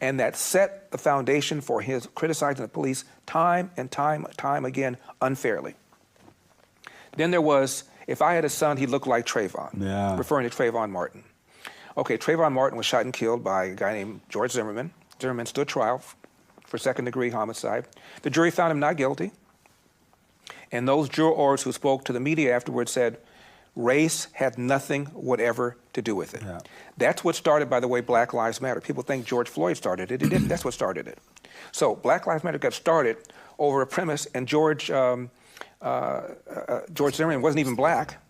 And that set the foundation for his criticizing the police time and time again unfairly. Then there was, if I had a son, he looked like Trayvon, referring to Trayvon Martin. Okay, Trayvon Martin was shot and killed by a guy named George Zimmerman. Zimmerman stood trial for second-degree homicide. The jury found him not guilty. And those jurors who spoke to the media afterwards said, race had nothing whatever to do with it. Yeah. That's what started, by the way, Black Lives Matter. People think George Floyd started it. It didn't. That's what started it. So Black Lives Matter got started over a premise, and George Zimmerman wasn't even black.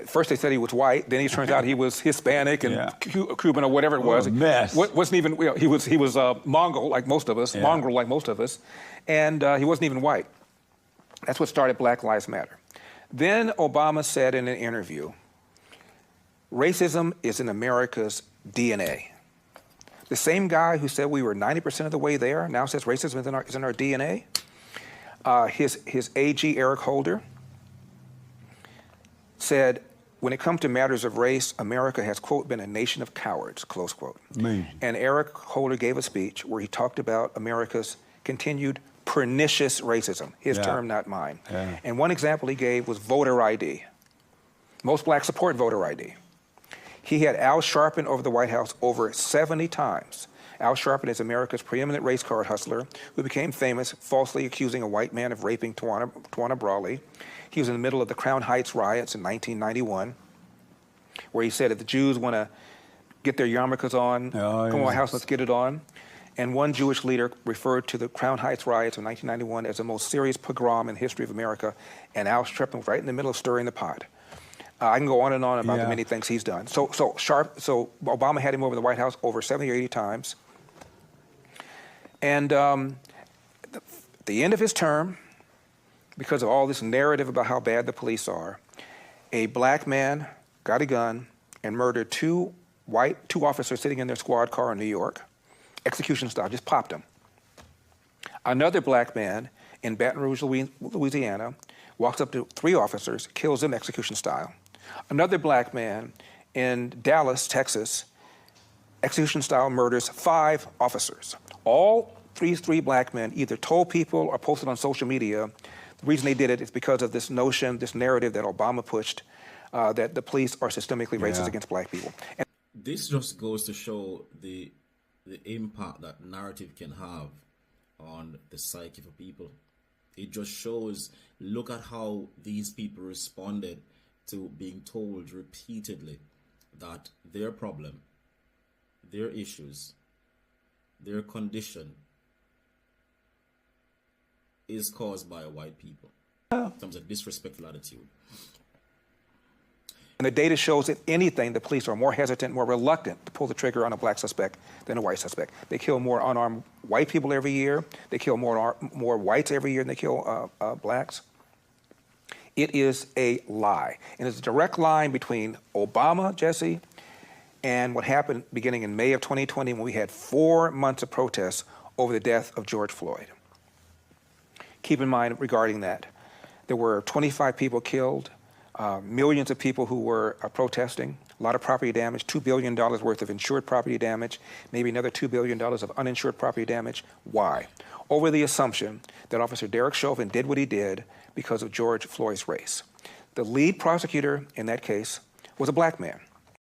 First they said he was white, then he turns out he was Hispanic and Cuban or whatever it was. A mess. Wasn't even, he was Mongol like most of us, mongrel like most of us, and he wasn't even white. That's what started Black Lives Matter. Then Obama said in an interview, racism is in America's DNA. The same guy who said we were 90% of the way there now says racism is in our DNA. His AG, Eric Holder, said, when it comes to matters of race, America has, quote, been a nation of cowards, close quote. And Eric Holder gave a speech where he talked about America's continued pernicious racism, his term, not mine. And one example he gave was voter ID. Most blacks support voter ID. He had Al Sharpton over the White House over 70 times. Al Sharpton is America's preeminent race card hustler who became famous falsely accusing a white man of raping Tawana Brawley. He was in the middle of the Crown Heights riots in 1991, where he said, if the Jews want to get their yarmulkes on, come to the White House, let's get it on. And one Jewish leader referred to the Crown Heights riots of 1991 as the most serious pogrom in the history of America, and Al Sharpton was right in the middle of stirring the pot. I can go on and on about the many things he's done. So Obama had him over the White House over 70 or 80 times. And at the end of his term, because of all this narrative about how bad the police are, a black man got a gun and murdered two officers sitting in their squad car in New York, execution style, just popped them. Another black man in Baton Rouge, Louisiana, walks up to 3 officers, kills them execution style. Another black man in Dallas, Texas, execution style murders 5 officers. All these 3 black men either told people or posted on social media. The reason they did it is because of this notion, this narrative that Obama pushed, that the police are systemically racist against black people. And this just goes to show the impact that narrative can have on the psyche of people. It just shows, look at how these people responded to being told repeatedly that their problem, their issues, their condition is caused by white people in terms of disrespectful attitude. And the data shows that anything, the police are more hesitant, more reluctant to pull the trigger on a black suspect than a white suspect. They kill more unarmed white people every year. They kill more whites every year than they kill blacks. It is a lie. And it's a direct line between Obama, Jesse, and what happened beginning in May of 2020 when we had 4 months of protests over the death of George Floyd. Keep in mind regarding that, there were 25 people killed, millions of people who were protesting, a lot of property damage, $2 billion worth of insured property damage, maybe another $2 billion of uninsured property damage. Why? Over the assumption that Officer Derek Chauvin did what he did because of George Floyd's race. The lead prosecutor in that case was a black man.